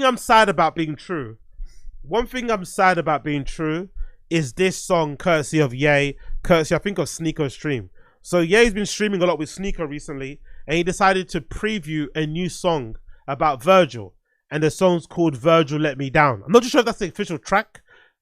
thing I'm sad about being true. Is this song courtesy of Ye, courtesy I think of Sneaker's stream. So Ye's been streaming a lot with Sneaker recently, and he decided to preview a new song about Virgil, and the song's called Virgil Let Me Down. I'm not too sure if that's the official track,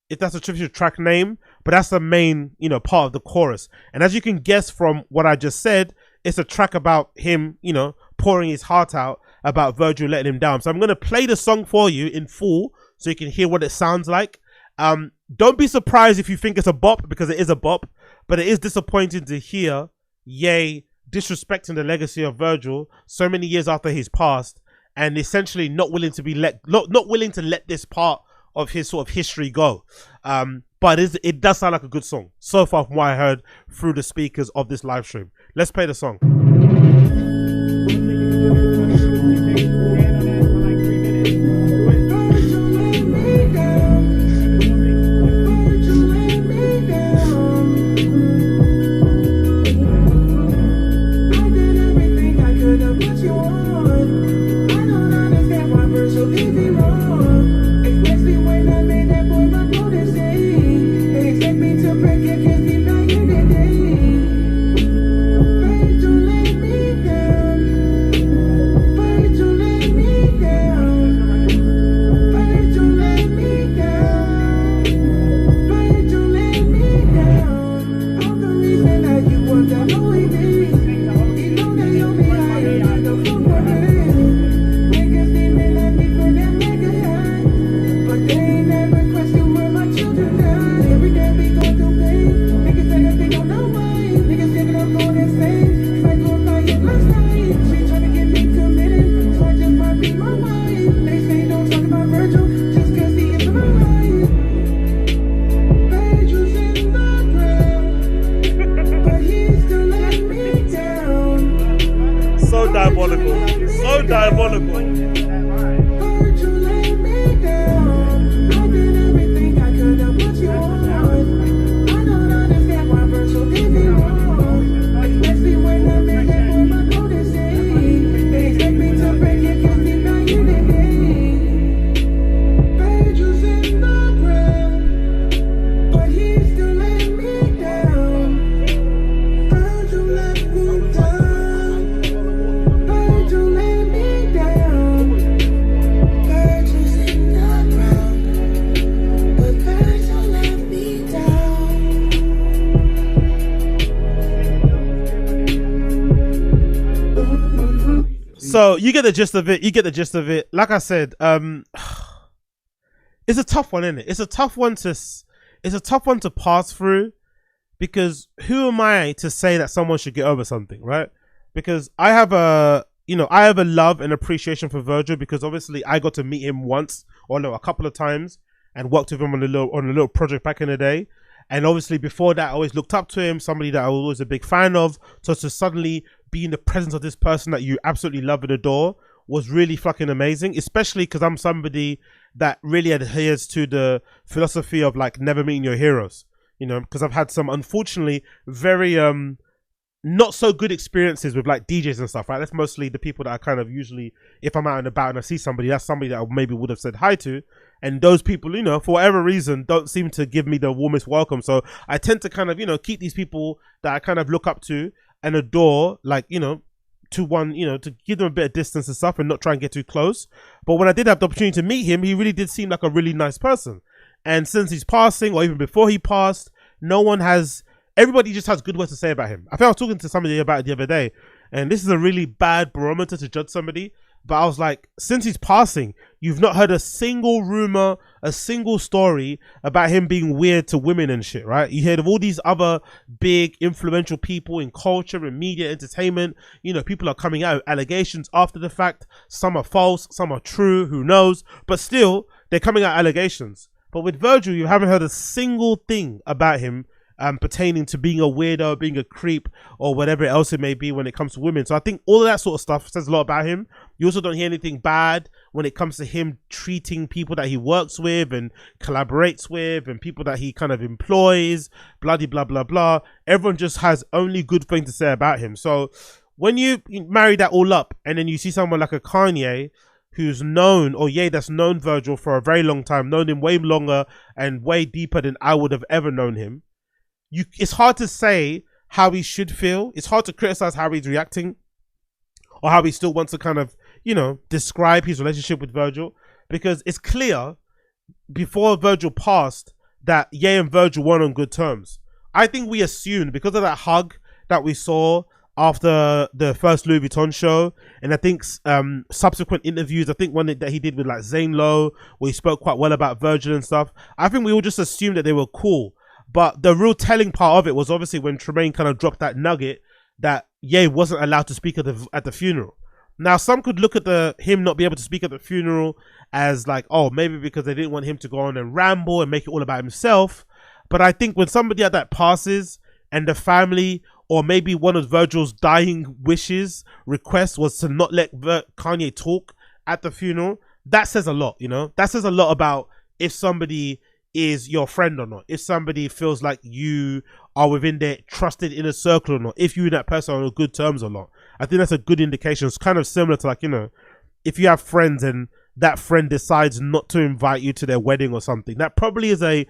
if that's the official track name, but that's the main, you know, part of the chorus. And as you can guess from what I just said, it's a track about him, you know, pouring his heart out about Virgil letting him down. So I'm going to play the song for you in full so you can hear what it sounds like. Don't be surprised if you think it's a bop, because it is a bop, but it is disappointing to hear Ye disrespecting the legacy of Virgil so many years after he's passed, and essentially not willing to let this part of his sort of history go. But it does sound like a good song so far from what I heard through the speakers of this live stream. Let's play the song. So diabolical. So you get the gist of it. Like I said, it's a tough one, isn't it? It's a tough one to pass through, because who am I to say that someone should get over something, right? Because I have a love and appreciation for Virgil, because obviously I got to meet him once, or no, a couple of times, and worked with him on a little project back in the day. And obviously before that, I always looked up to him, somebody that I was always a big fan of. So to suddenly be in the presence of this person that you absolutely love and adore was really fucking amazing, especially because I'm somebody that really adheres to the philosophy of like never meeting your heroes, you know, because I've had some, unfortunately, very not so good experiences with like DJs and stuff, right? That's mostly the people that I kind of usually, if I'm out and about and I see somebody, that's somebody that I maybe would have said hi to. And those people, you know, for whatever reason, don't seem to give me the warmest welcome. So I tend to kind of, you know, keep these people that I kind of look up to and adore, like, you know, to one, you know, to give them a bit of distance and stuff and not try and get too close. But when I did have the opportunity to meet him, he really did seem like a really nice person. And since he's passing, or even before he passed, everybody just has good words to say about him. I think I was talking to somebody about it the other day, and this is a really bad barometer to judge somebody. But I was like, since he's passing, you've not heard a single rumor, a single story about him being weird to women and shit, right? You heard of all these other big influential people in culture and media, entertainment. You know, people are coming out with allegations after the fact. Some are false, some are true, who knows? But still, they're coming out allegations. But with Virgil, you haven't heard a single thing about him pertaining to being a weirdo, being a creep, or whatever else it may be when it comes to women. So I think all of that sort of stuff says a lot about him. You also don't hear anything bad when it comes to him treating people that he works with and collaborates with and people that he kind of employs, blah, blah, blah, blah. Everyone just has only good things to say about him. So when you marry that all up and then you see someone like a Kanye who's known, or Ye that's known Virgil for a very long time, known him way longer and way deeper than I would have ever known him. It's hard to say how he should feel. It's hard to criticize how he's reacting or how he still wants to kind of, you know, describe his relationship with Virgil, because it's clear before Virgil passed that Ye and Virgil weren't on good terms. I think we assumed because of that hug that we saw after the first Louis Vuitton show, and I think subsequent interviews, I think one that he did with like Zane Lowe, where he spoke quite well about Virgil and stuff, I think we all just assumed that they were cool. But the real telling part of it was obviously when Tremaine kind of dropped that nugget that Ye wasn't allowed to speak at the funeral. Now, some could look at him not be able to speak at the funeral as like, oh, maybe because they didn't want him to go on and ramble and make it all about himself. But I think when somebody like that passes and the family, or maybe one of Virgil's dying wishes, requests was to not let Kanye talk at the funeral, that says a lot, you know? That says a lot about if somebody is your friend or not, if somebody feels like you are within their trusted inner circle or not, if you and that person are on good terms or not. I think that's a good indication. It's kind of similar to like, you know, if you have friends and that friend decides not to invite you to their wedding or something, that probably is a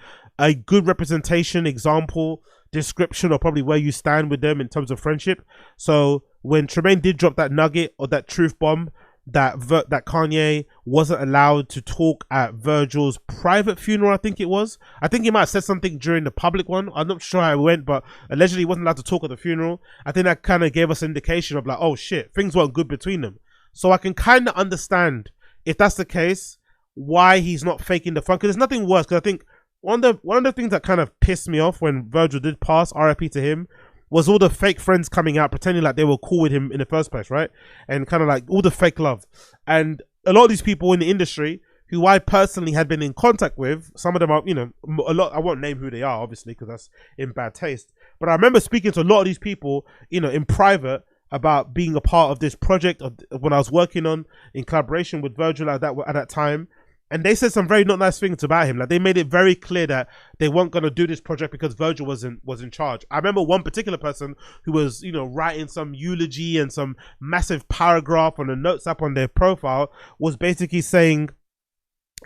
good representation, example, description, or probably where you stand with them in terms of friendship. So when Tremaine did drop that nugget or that truth bomb that Kanye wasn't allowed to talk at Virgil's private funeral, I think it was. I think he might have said something during the public one. I'm not sure how it went, but allegedly he wasn't allowed to talk at the funeral. I think that kind of gave us an indication of like, oh shit, things weren't good between them. So I can kind of understand, if that's the case, why he's not faking the fun. Because there's nothing worse. Because I think one of the things that kind of pissed me off when Virgil did pass, RIP to him, was all the fake friends coming out pretending like they were cool with him in the first place, right? And kind of like all the fake love. And a lot of these people in the industry who I personally had been in contact with, some of them are, you know, a lot, I won't name who they are, obviously, because that's in bad taste. But I remember speaking to a lot of these people, you know, in private about being a part of this project of when I was working on in collaboration with Virgil at that time. And they said some very not nice things about him. Like they made it very clear that they weren't going to do this project because Virgil was in charge. I remember one particular person who was, you know, writing some eulogy and some massive paragraph on the notes app on their profile was basically saying,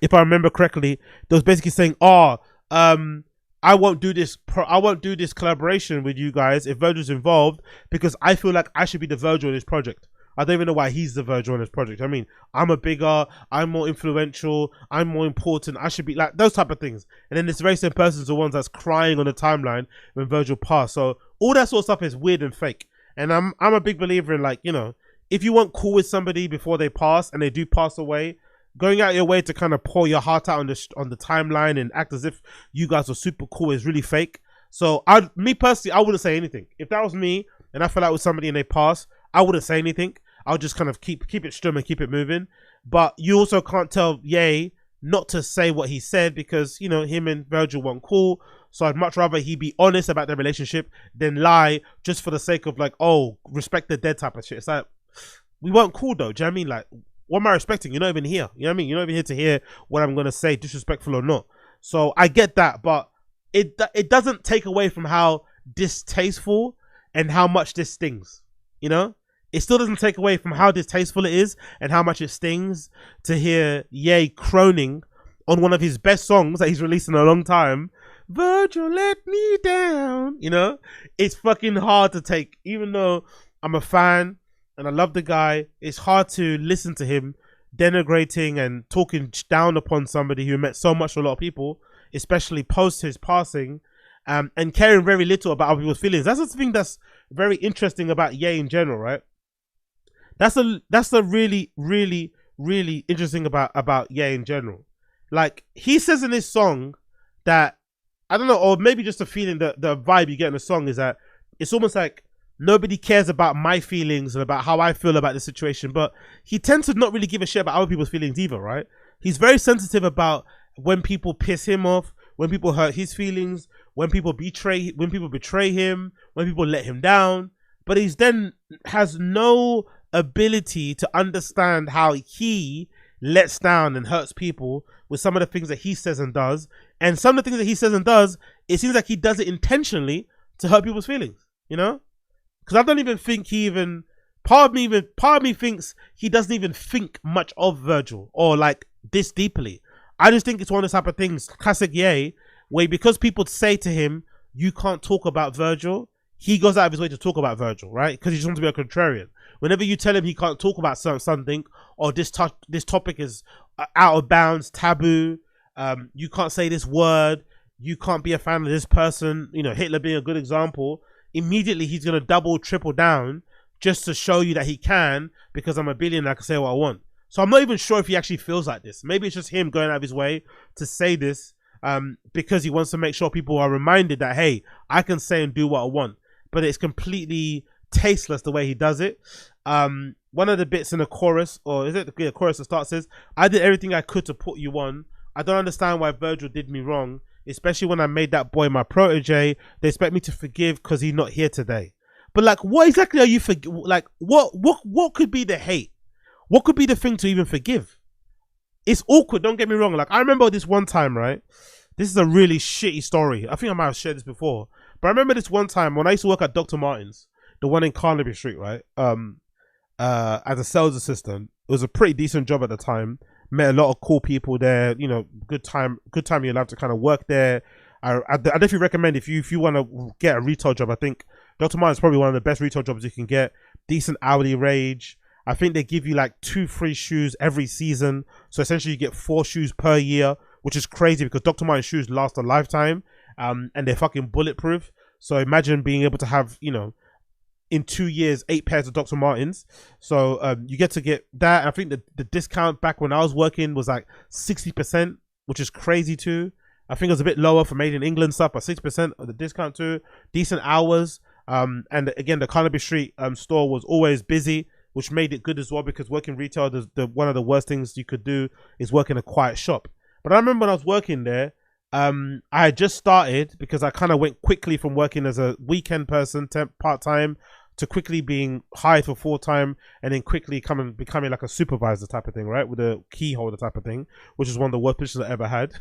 if I remember correctly, they was basically saying, I won't do this collaboration with you guys if Virgil's involved because I feel like I should be the Virgil in this project. I don't even know why he's the Virgil on this project. I mean, I'm more influential, I'm more important, I should be like those type of things. And then this very same person's the ones that's crying on the timeline when Virgil passed. So all that sort of stuff is weird and fake. And I'm a big believer in, like, you know, if you weren't cool with somebody before they pass and they do pass away, going out your way to kind of pour your heart out on the timeline and act as if you guys are super cool is really fake. So me personally, I wouldn't say anything. If that was me and I fell out with somebody and they pass, I wouldn't say anything. I'll just kind of keep it strum and keep it moving. But you also can't tell Ye not to say what he said because, you know, him and Virgil weren't cool. So I'd much rather he be honest about their relationship than lie just for the sake of like, oh, respect the dead type of shit. It's like, we weren't cool though. Do you know what I mean? Like, what am I respecting? You're not even here. You know what I mean? You're not even here to hear what I'm going to say, disrespectful or not. So I get that, but it doesn't take away from how distasteful and how much this stings, you know? It still doesn't take away from how distasteful it is and how much it stings to hear Ye croning on one of his best songs that he's released in a long time. Virgil let me down. You know, it's fucking hard to take. Even though I'm a fan and I love the guy, it's hard to listen to him denigrating and talking down upon somebody who meant so much to a lot of people, especially post his passing, and caring very little about other people's feelings. That's the thing that's very interesting about Ye in general, right? That's the really, really, really interesting about Ye in general. Like, he says in this song that, I don't know, or maybe just the feeling, the vibe you get in the song is that it's almost like nobody cares about my feelings and about how I feel about the situation, but he tends to not really give a shit about other people's feelings either, right? He's very sensitive about when people piss him off, when people hurt his feelings, when people betray him, when people let him down, but he's then has no ability to understand how he lets down and hurts people with some of the things that he says and does. And some of the things that he says and does, it seems like he does it intentionally to hurt people's feelings, you know? Because I don't even think he even part of me thinks he doesn't even think much of Virgil or like this deeply. I just think it's one of those type of things, classic Ye, where because people say to him, you can't talk about Virgil, he goes out of his way to talk about Virgil, right? Because he just wants to be a contrarian. Whenever you tell him he can't talk about something, or this topic is out of bounds, taboo, you can't say this word, you can't be a fan of this person, you know, Hitler being a good example, immediately he's going to double, triple down just to show you that he can, because I'm a billionaire, I can say what I want. So I'm not even sure if he actually feels like this. Maybe it's just him going out of his way to say this because he wants to make sure people are reminded that, hey, I can say and do what I want. But it's completely tasteless the way he does it. One of the bits in the chorus, or is it the chorus that starts says, I did everything I could to put you on. I don't understand why Virgil did me wrong, especially when I made that boy my protege. They expect me to forgive because he's not here today. But like, what exactly are you like? What could be the hate? What could be the thing to even forgive? It's awkward. Don't get me wrong. Like, I remember this one time, right? This is a really shitty story. I think I might have shared this before, but I remember this one time when I used to work at Dr. Martin's, the one in Carnaby Street, right? As a sales assistant. It was a pretty decent job at the time. Met a lot of cool people there. You know, good time in your life to kind of work there. I definitely recommend if you want to get a retail job. I think Dr. Martin's probably one of the best retail jobs you can get. Decent hourly wage. I think they give you like 2 free shoes every season. So essentially you get 4 shoes per year, which is crazy because Dr. Martin's shoes last a lifetime. And they're fucking bulletproof. So imagine being able to have, you know, in 2 years, 8 pairs of Dr. Martens. So you get to get that. And I think the discount back when I was working was like 60%, which is crazy too. I think it was a bit lower for made in England stuff, but 60% of the discount too. Decent hours. And again, the Carnaby Street store was always busy, which made it good as well, because working retail, one of the worst things you could do is work in a quiet shop. But I remember when I was working there, I had just started, because I kind of went quickly from working as a weekend person, part-time, to quickly being hired for full-time, and then quickly becoming like a supervisor type of thing, right? With a key holder type of thing, which is one of the worst positions I ever had.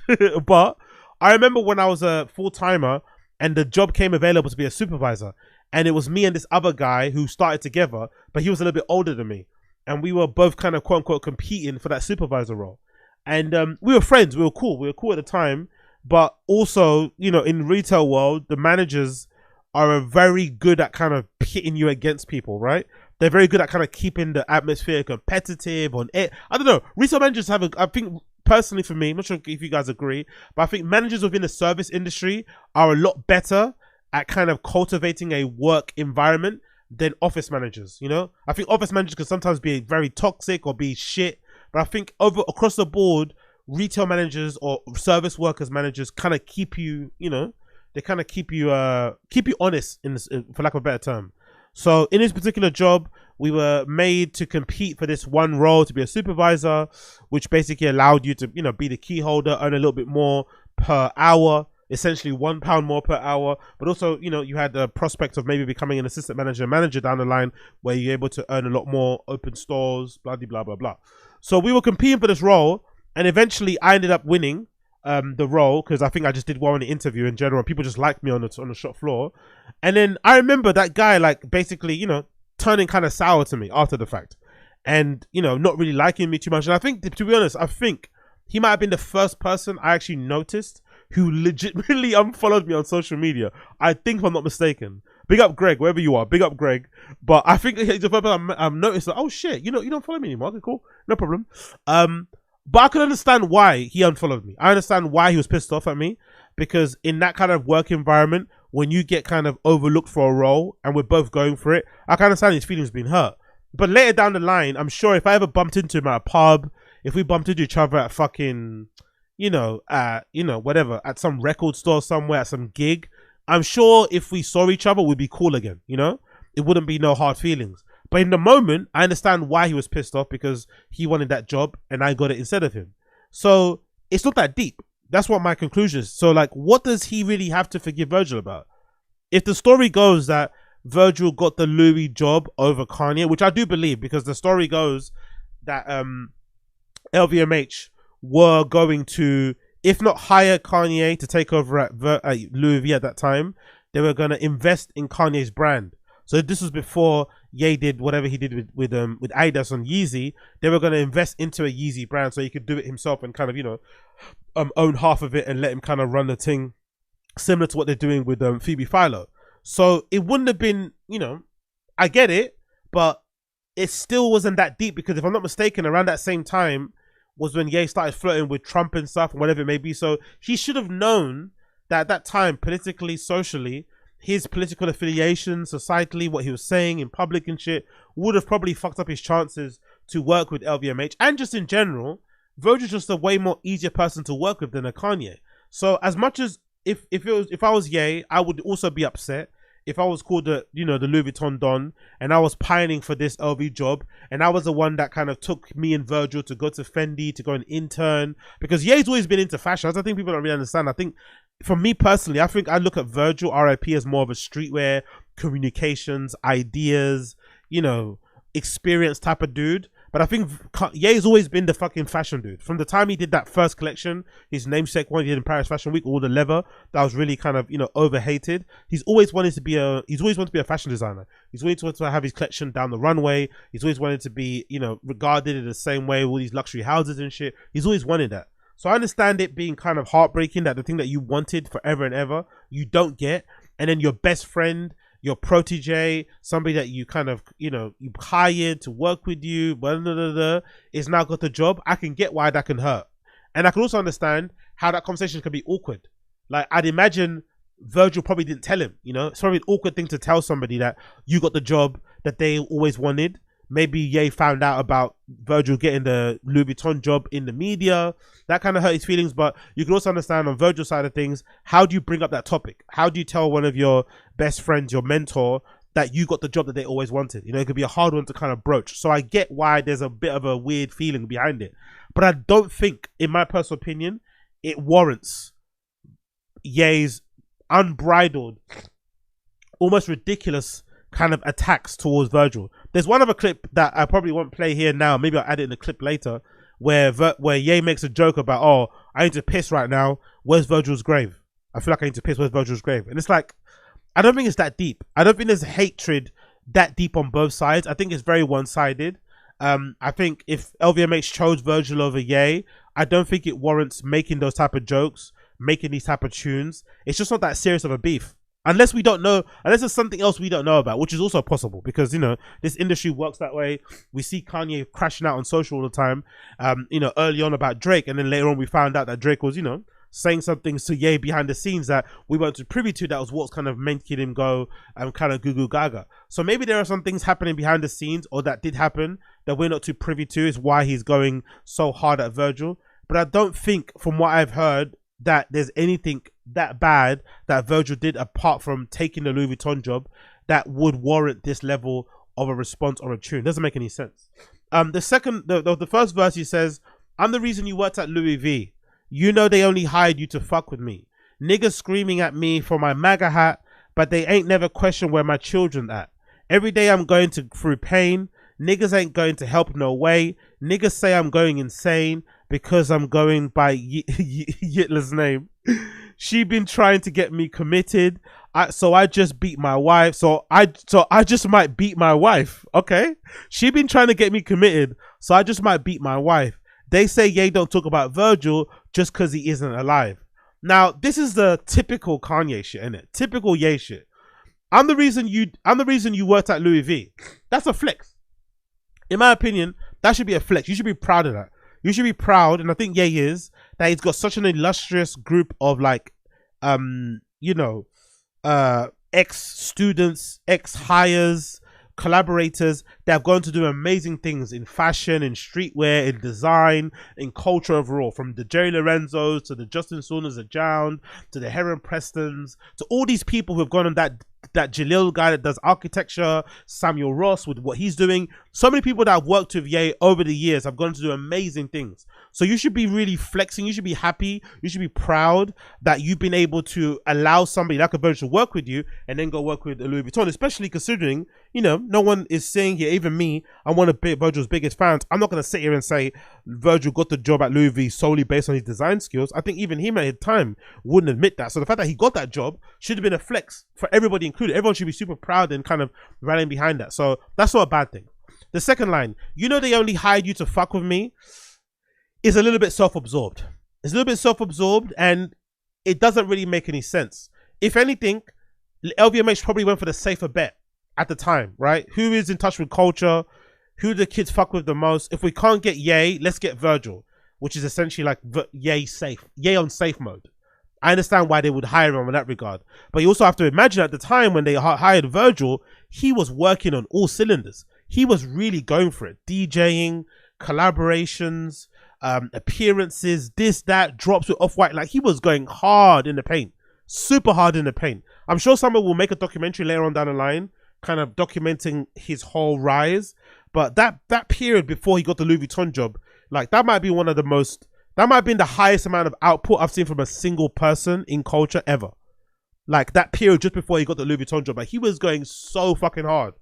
But I remember when I was a full-timer and the job came available to be a supervisor, and it was me and this other guy who started together, but he was a little bit older than me. And we were both kind of quote-unquote competing for that supervisor role. And we were friends. We were cool at the time. But also, you know, in retail world, the managers are very good at kind of pitting you against people, right? They're very good at kind of keeping the atmosphere competitive on it. I don't know. Retail managers I think personally for me, I'm not sure if you guys agree, but I think managers within the service industry are a lot better at kind of cultivating a work environment than office managers, you know? I think office managers can sometimes be very toxic or be shit, but I think across the board, retail managers or service workers managers kind of keep you, you know, they kind of keep you honest, for lack of a better term. So in this particular job, we were made to compete for this one role to be a supervisor, which basically allowed you to, you know, be the key holder, earn a little bit more per hour, essentially £1 more per hour. But also, you know, you had the prospect of maybe becoming an assistant manager down the line, where you're able to earn a lot more, open stores, blah, blah, blah, blah. So we were competing for this role, and eventually I ended up winning the role, because I think I just did well in the interview in general. People just liked me on the shop floor. And then I remember that guy, like, basically, you know, turning kind of sour to me after the fact, and, you know, not really liking me too much. And I think, to be honest, I think he might have been the first person I actually noticed who legitimately unfollowed me on social media. I think, if I'm not mistaken. Big up Greg, wherever you are. Big up Greg. But I think he's the first person I've noticed that, oh shit, you know, you don't follow me anymore. Okay, cool. No problem. But I can understand why he unfollowed me. I understand why he was pissed off at me, because in that kind of work environment, when you get kind of overlooked for a role and we're both going for it, I can understand his feelings being hurt. But later down the line, I'm sure if I ever bumped into him at a pub, if we bumped into each other at fucking, whatever, at some record store somewhere, at some gig, I'm sure if we saw each other, we'd be cool again, you know? It wouldn't be no hard feelings. But in the moment, I understand why he was pissed off, because he wanted that job and I got it instead of him. So it's not that deep. That's what my conclusion is. So, like, what does he really have to forgive Virgil about? If the story goes that Virgil got the Louis job over Kanye, which I do believe, because the story goes that LVMH were going to, if not hire Kanye to take over at Louis V at that time, they were going to invest in Kanye's brand. So this was before Ye did whatever he did with Adidas on Yeezy. They were going to invest into a Yeezy brand so he could do it himself and kind of, you know, own half of it and let him kind of run the thing, similar to what they're doing with Phoebe Philo. So it wouldn't have been, you know, I get it, but it still wasn't that deep, because if I'm not mistaken, around that same time was when Ye started flirting with Trump and stuff and whatever it may be. So he should have known that at that time, politically, socially, his political affiliation, societally, what he was saying in public and shit, would have probably fucked up his chances to work with LVMH. And just in general, Virgil's just a way more easier person to work with than a Kanye. So as much as if I was Ye, I would also be upset if I was called the Louis Vuitton Don and I was pining for this LV job and I was the one that kind of took me and Virgil to go to Fendi to go and intern, because Ye's always been into fashion. I think people don't really understand. I think for me personally, I think I look at Virgil RIP as more of a streetwear, communications, ideas, you know, experience type of dude. But I think Ye's always been the fucking fashion dude. From the time he did that first collection, his namesake one he did in Paris Fashion Week, all the leather, that was really kind of, you know, overhated. He's always wanted to be a fashion designer. He's always wanted to have his collection down the runway. He's always wanted to be, you know, regarded in the same way, all these luxury houses and shit. He's always wanted that. So I understand it being kind of heartbreaking that the thing that you wanted forever and ever, you don't get. And then your best friend, your protege, somebody that you kind of, you know, you hired to work with you, blah, blah, blah, blah, is now got the job. I can get why that can hurt. And I can also understand how that conversation can be awkward. Like, I'd imagine Virgil probably didn't tell him, you know. It's probably an awkward thing to tell somebody that you got the job that they always wanted. Maybe Ye found out about Virgil getting the Louis Vuitton job in the media. That kind of hurt his feelings. But you can also understand on Virgil's side of things, how do you bring up that topic? How do you tell one of your best friends, your mentor, that you got the job that they always wanted? You know, it could be a hard one to kind of broach. So I get why there's a bit of a weird feeling behind it. But I don't think, in my personal opinion, it warrants Ye's unbridled, almost ridiculous kind of attacks towards Virgil. There's one other clip that I probably won't play here now. Maybe I'll add it in the clip later, where Ye makes a joke about, oh, I need to piss right now. Where's Virgil's grave? I feel like I need to piss. Where's Virgil's grave? And it's like, I don't think it's that deep. I don't think there's hatred that deep on both sides. I think it's very one-sided. I think if LVMH chose Virgil over Ye, I don't think it warrants making those type of jokes, making these type of tunes. It's just not that serious of a beef. Unless we don't know, unless there's something else we don't know about, which is also possible, because, you know, this industry works that way. We see Kanye crashing out on social all the time, you know, early on about Drake. And then later on we found out that Drake was, you know, saying some things to Ye behind the scenes that we weren't too privy to. That was what's kind of making him go kind of goo goo gaga. So maybe there are some things happening behind the scenes, or that did happen, that we're not too privy to, is why he's going so hard at Virgil. But I don't think, from what I've heard, that there's anything that bad that Virgil did, apart from taking the Louis Vuitton job, that would warrant this level of a response or a tune. It doesn't make any sense. The first verse, he says, I'm the reason you worked at Louis V. You know they only hired you to fuck with me. Niggas screaming at me for my MAGA hat, but they ain't never question where my children at. Every day I'm going through pain. Niggas ain't going to help no way. Niggas say I'm going insane because I'm going by Yitler's name. She been trying to get me committed. So I just beat my wife. So I just might beat my wife. Okay. She been trying to get me committed. So I just might beat my wife. They say Ye don't talk about Virgil just because he isn't alive. Now, this is the typical Kanye shit, isn't it? Typical Ye shit. I'm the reason you worked at Louis V. That's a flex. In my opinion, that should be a flex. You should be proud of that. You should be proud, and I think Ye is, that he's got such an illustrious group of, like, you know, ex-students, ex-hires, collaborators that have gone to do amazing things in fashion, in streetwear, in design, in culture overall, from the Jerry Lorenzos to the Justin Saunders of Jound to the Heron Prestons, to all these people who have gone on that Jalil guy that does architecture, Samuel Ross with what he's doing. So many people that have worked with Ye over the years have gone to do amazing things. So you should be really flexing. You should be happy. You should be proud that you've been able to allow somebody like a Virgil to work with you and then go work with Louis Vuitton, especially considering no one is saying here, even me, I'm one of Virgil's biggest fans. I'm not going to sit here and say Virgil got the job at Louis V solely based on his design skills. I think even him at his time wouldn't admit that. So the fact that he got that job should have been a flex for everybody included. Everyone should be super proud and kind of rallying behind that. So that's not a bad thing. The second line, they only hired you to fuck with me, is a little bit self-absorbed. It's a little bit self-absorbed and it doesn't really make any sense. If anything, LVMH probably went for the safer bet at the time, right? Who is in touch with culture? Who do the kids fuck with the most? If we can't get Ye, let's get Virgil, which is essentially like Ye safe, Ye on safe mode. I understand why they would hire him in that regard. But you also have to imagine at the time when they hired Virgil, he was working on all cylinders. He was really going for it. DJing, collaborations, appearances, this, that, drops with Off-White. Like, he was going hard in the paint. Super hard in the paint. I'm sure someone will make a documentary later on down the line kind of documenting his whole rise, but that period before he got the Louis Vuitton job, like that might be that might have been the highest amount of output I've seen from a single person in culture ever. Like that period just before he got the Louis Vuitton job, like he was going so fucking hard.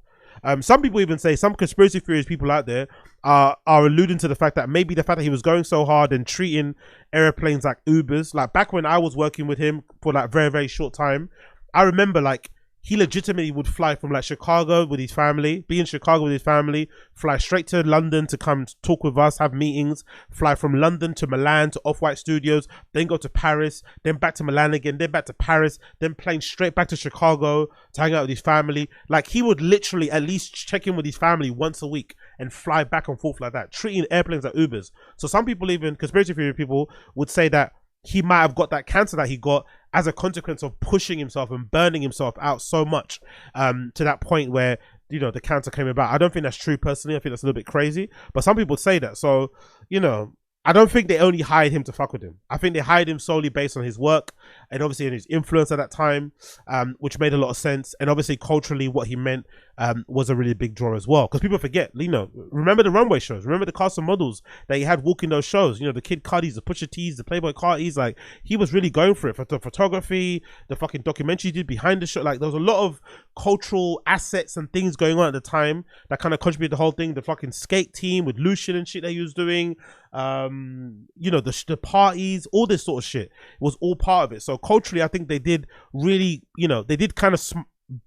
Some people even say, some conspiracy theories people out there are alluding to the fact that maybe the fact that he was going so hard and treating airplanes like Ubers, like back when I was working with him for like very, very short time, I remember like he legitimately would fly from like Chicago with his family, be in Chicago with his family, fly straight to London to come talk with us, have meetings, fly from London to Milan to Off-White Studios, then go to Paris, then back to Milan again, then back to Paris, then plane straight back to Chicago to hang out with his family. Like he would literally at least check in with his family once a week and fly back and forth like that, treating airplanes like Ubers. So some people, even conspiracy theory people, would say that he might have got that cancer that he got as a consequence of pushing himself and burning himself out so much to that point where, the cancer came about. I don't think that's true personally. I think that's a little bit crazy, but some people say that. So, I don't think they only hired him to fuck with him. I think they hired him solely based on his work and obviously on his influence at that time, which made a lot of sense. And obviously culturally what he meant was a really big draw as well. Because people forget, remember the runway shows, remember the cast of models that he had walking those shows, the Kid Cudis, the Pusha T's, the Playboy Cartis, like he was really going for it. For the photography, the fucking documentary he did behind the show, like there was a lot of cultural assets and things going on at the time that kind of contributed the whole thing. The fucking skate team with Lucian and shit that he was doing, the parties, all this sort of shit was all part of it. So culturally, I think they did really, they did kind of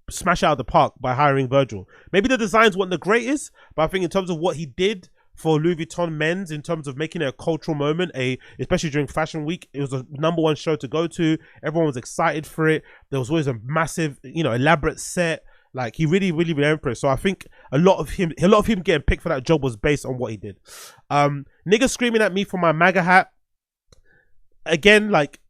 smash out of the park by hiring Virgil. Maybe the designs weren't the greatest, but I think in terms of what he did for Louis Vuitton men's, in terms of making it a cultural moment, especially during Fashion Week, it was a number one show to go to. Everyone was excited for it. There was always a massive, elaborate set. Like he really, really went for it. So I think a lot of him getting picked for that job was based on what he did. Niggas screaming at me for my MAGA hat. Again, like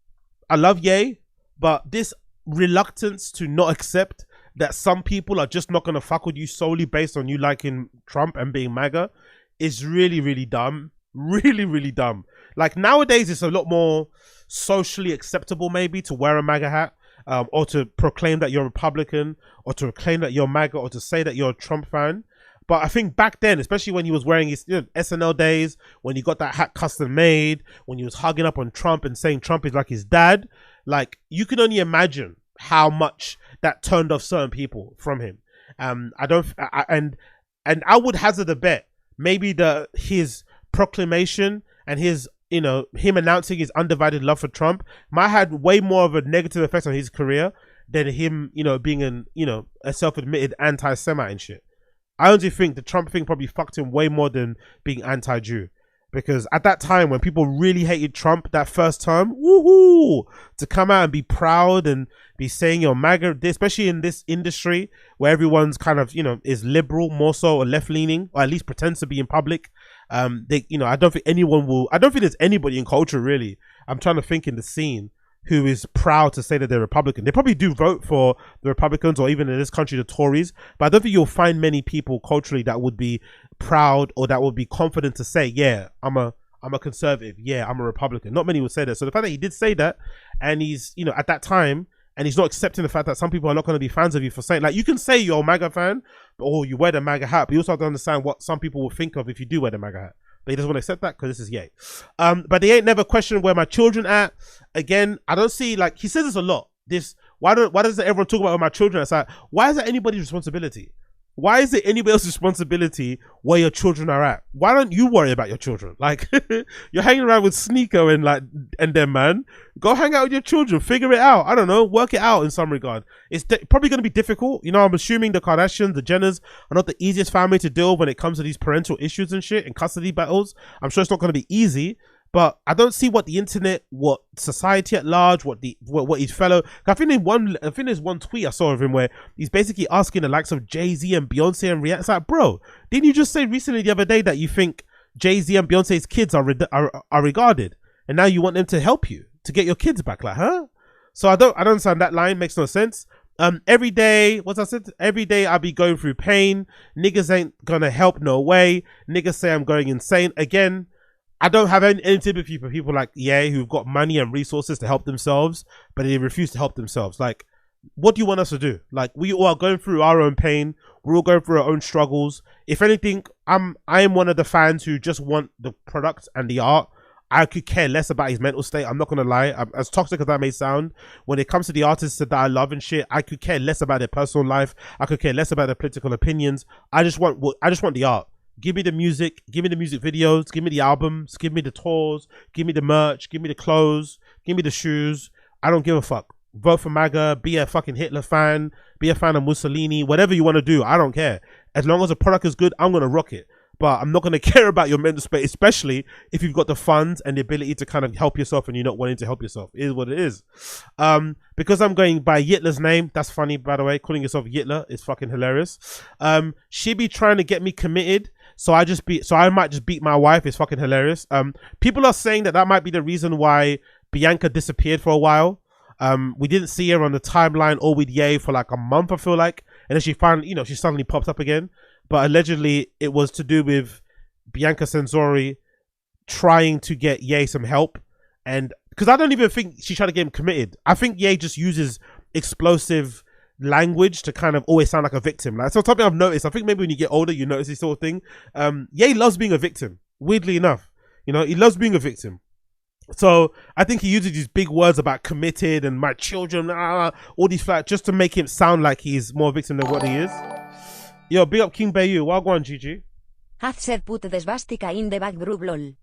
I love Ye, but this reluctance to not accept that some people are just not gonna fuck with you solely based on you liking Trump and being MAGA is really, really dumb. Really, really dumb. Like nowadays, it's a lot more socially acceptable maybe to wear a MAGA hat. Or to proclaim that you're a Republican, or to proclaim that you're MAGA, or to say that you're a Trump fan. But I think back then, especially when he was wearing his SNL days, when he got that hat custom made, when he was hugging up on Trump and saying Trump is like his dad, like you can only imagine how much that turned off certain people from him. And I would hazard a bet, maybe his proclamation and his him announcing his undivided love for Trump might have had way more of a negative effect on his career than him, being a self-admitted anti-Semite and shit. I honestly think the Trump thing probably fucked him way more than being anti-Jew. Because at that time, when people really hated Trump that first term, woohoo, to come out and be proud and be saying you're MAGA, especially in this industry where everyone's kind of, is liberal more so, or left-leaning, or at least pretends to be in public. I don't think there's anybody in culture really, I'm trying to think in the scene, who is proud to say that they're Republican. They probably do vote for the Republicans, or even in this country, the Tories, but I don't think you'll find many people culturally that would be proud or that would be confident to say, yeah, I'm a conservative, yeah, I'm a Republican. Not many would say that. So the fact that he did say that, and he's, at that time, and he's not accepting the fact that some people are not going to be fans of you for saying, like, you can say you're a MAGA fan, or you wear the MAGA hat, but you also have to understand what some people will think of if you do wear the MAGA hat. But he doesn't want to accept that because this is Ye. But they ain't never questioned where my children at. Again, I don't see, like, he says this a lot. Why doesn't everyone talk about where my children are? It's like, why is that anybody's responsibility? Why is it anybody else's responsibility where your children are at? Why don't you worry about your children? Like, you're hanging around with Sneeko and them, man. Go hang out with your children. Figure it out. I don't know. Work it out in some regard. It's probably going to be difficult. You know, I'm assuming the Kardashians, the Jenners are not the easiest family to deal with when it comes to these parental issues and shit and custody battles. I'm sure it's not going to be easy. But I don't see what the internet, what society at large, what his fellow. I think there's one tweet I saw of him where he's basically asking the likes of Jay-Z and Beyonce and Rihanna. It's like, bro, didn't you just say recently the other day that you think Jay-Z and Beyonce's kids are regarded, and now you want them to help you to get your kids back? Like, huh? So I don't understand that line. Makes no sense. Every day, every day I be going through pain. Niggas ain't gonna help no way. Niggas say I'm going insane again. I don't have any sympathy for people like Ye who've got money and resources to help themselves, but they refuse to help themselves. Like, what do you want us to do? Like, we all are going through our own pain. We're all going through our own struggles. If anything, I am one of the fans who just want the product and the art. I could care less about his mental state. I'm not gonna lie. As toxic as that may sound, when it comes to the artists that I love and shit, I could care less about their personal life. I could care less about their political opinions. I just want the art. Give me the music, give me the music videos, give me the albums, give me the tours, give me the merch, give me the clothes, give me the shoes. I don't give a fuck. Vote for MAGA, be a fucking Hitler fan, be a fan of Mussolini, whatever you want to do, I don't care. As long as the product is good, I'm going to rock it. But I'm not going to care about your mental space, especially if you've got the funds and the ability to kind of help yourself and you're not wanting to help yourself. It is what it is. Because I'm going by Yitler's name, that's funny, by the way, calling yourself Yitler is fucking hilarious. She be trying to get me committed. So I might just beat my wife. It's fucking hilarious. People are saying that might be the reason why Bianca disappeared for a while. We didn't see her on the timeline or with Ye for like a month, I feel like. And then she finally, she suddenly popped up again. But allegedly it was to do with Bianca Censori trying to get Ye some help. And because I don't even think she's trying to get him committed. I think Ye just uses explosive language to kind of always sound like a victim. Like, so something I've noticed, I think maybe when you get older you notice this sort of thing. Ye loves being a victim, weirdly enough. He loves being a victim. So I think he uses these big words about committed and my children, all these facts, just to make him sound like he's more victim than what he is. Yo, big up King Bayu. Wagwan, GG. Have said put the swastika in the back group, lol.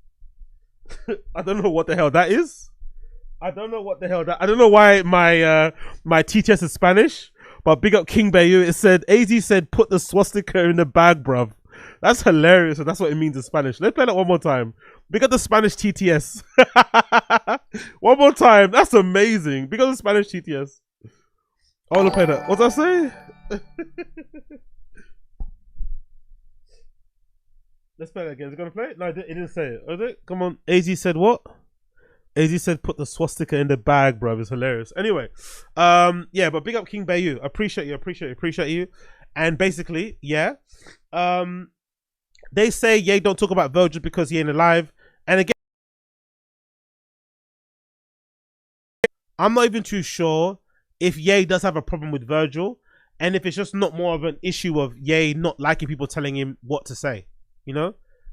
I don't know what the hell that is. I don't know why my TTS is Spanish, but big up King Bayu. It said, AZ said put the swastika in the bag, bruv. That's hilarious, and that's what it means in Spanish. Let's play that one more time. Big up the Spanish TTS. One more time. That's amazing. Big up the Spanish TTS. I want to play that. What's that say? Let's play that again. Is it going to play it? No, it didn't say it. Is it? Come on. AZ said what? AZ said put the swastika in the bag, bro. It's hilarious. Anyway, yeah, but big up King Bayu. Appreciate you. And basically, yeah. They say, Ye, don't talk about Virgil because he ain't alive. And again, I'm not even too sure if Ye does have a problem with Virgil, and if it's just not more of an issue of Ye not liking people telling him what to say.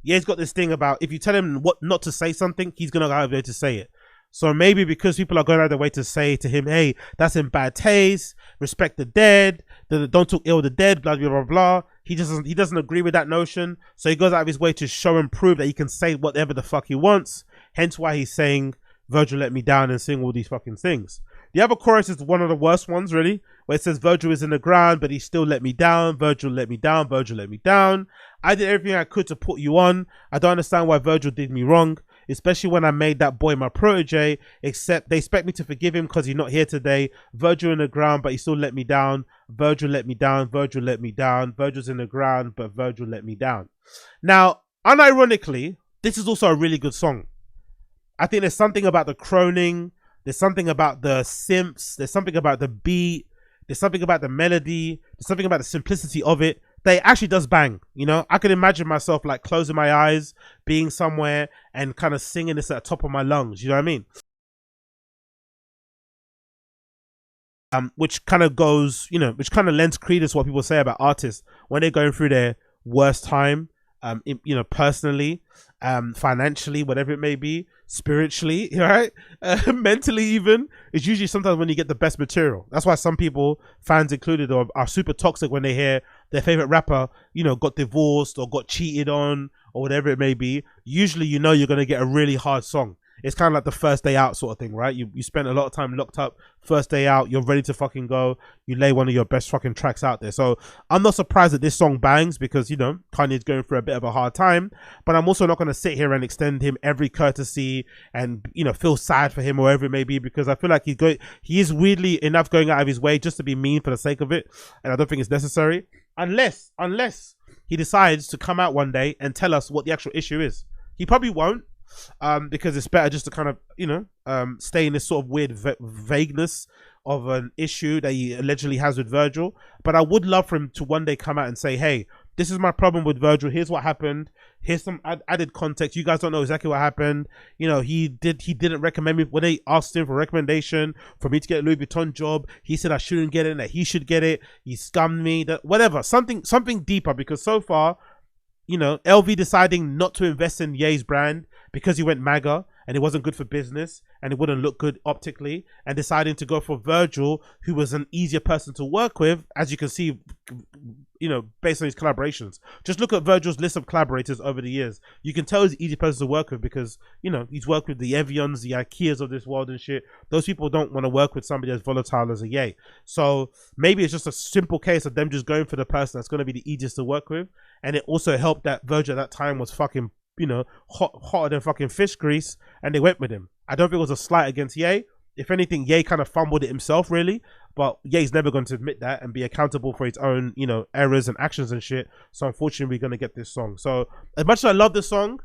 Ye's got this thing about if you tell him what not to say something, he's gonna go out of there to say it. So maybe because people are going out of their way to say to him, hey, that's in bad taste, respect the dead, don't talk ill of the dead, blah blah blah blah. He doesn't agree with that notion, so he goes out of his way to show and prove that he can say whatever the fuck he wants. Hence why he's saying Virgil let me down and sing all these fucking things. The other chorus is one of the worst ones, really, where it says Virgil is in the ground, but he still let me down. Virgil let me down. Virgil let me down. I did everything I could to put you on. I don't understand why Virgil did me wrong, especially when I made that boy my protege, except they expect me to forgive him because he's not here today. Virgil in the ground, but he still let me down. Virgil let me down. Virgil let me down. Virgil's in the ground, but Virgil let me down. Now, unironically, this is also a really good song. I think there's something about the croning. There's something about the simps. There's something about the beat. There's something about the melody. There's something about the simplicity of it that it actually does bang. I can imagine myself like closing my eyes, being somewhere and kind of singing this at the top of my lungs. You know what I mean? Which kind of goes, which kind of lends credence to what people say about artists when they're going through their worst time, personally, financially, whatever it may be, spiritually, right? Mentally even. It's usually sometimes when you get the best material. That's why some people, fans included, are super toxic when they hear their favorite rapper, you know, got divorced or got cheated on or whatever it may be, usually you know you're going to get a really hard song. It's kind of like the first day out sort of thing, right? You spent a lot of time locked up. First day out, you're ready to fucking go. You lay one of your best fucking tracks out there. So I'm not surprised that this song bangs because, you know, Kanye's going through a bit of a hard time. But I'm also not going to sit here and extend him every courtesy and, you know, feel sad for him or whatever it may be, because I feel like he is weirdly enough going out of his way just to be mean for the sake of it. And I don't think it's necessary. Unless he decides to come out one day and tell us what the actual issue is. He probably won't. Because it's better just to kind of, you know, stay in this sort of weird vagueness of an issue that he allegedly has with Virgil. But I would love for him to one day come out and say, hey, this is my problem with Virgil. Here's what happened. Here's some added context. You guys don't know exactly what happened. You know, he didn't recommend me when they asked him for a recommendation for me to get a Louis Vuitton job. He said I shouldn't get it and that he should get it. He scammed me. That whatever, something deeper, because so far, you know, LV deciding not to invest in Ye's brand because he went MAGA and it wasn't good for business and it wouldn't look good optically, and deciding to go for Virgil, who was an easier person to work with, as you can see, you know, based on his collaborations. Just look at Virgil's list of collaborators over the years. You can tell he's an easy person to work with because, you know, he's worked with the Evians, the Ikeas of this world and shit. Those people don't want to work with somebody as volatile as a Ye. So maybe it's just a simple case of them just going for the person that's going to be the easiest to work with. And it also helped that Virgil at that time was fucking, you know, hotter than fucking fish grease, and they went with him. I don't think it was a slight against Ye. If anything, Ye kind of fumbled it himself, really. But Ye's never going to admit that and be accountable for his own, you know, errors and actions and shit. So unfortunately, we're going to get this song. So as much as I love this song,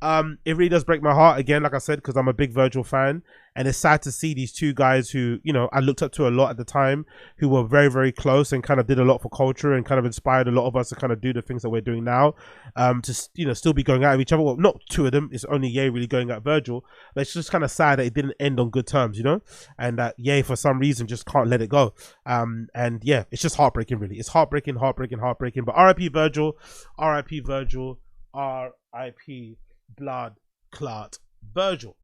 it really does break my heart, again, like I said, because I'm a big Virgil fan. And it's sad to see these two guys who, you know, I looked up to a lot at the time, who were very, very close and kind of did a lot for culture and kind of inspired a lot of us to kind of do the things that we're doing now, to, you know, still be going out of each other. Well, not two of them. It's only Ye really going at Virgil. But it's just kind of sad that it didn't end on good terms, you know, and that Ye, for some reason, just can't let it go. And yeah, it's just heartbreaking, really. It's heartbreaking. But R.I.P. Virgil, R.I.P. Virgil, R.I.P. Blood Clot Virgil.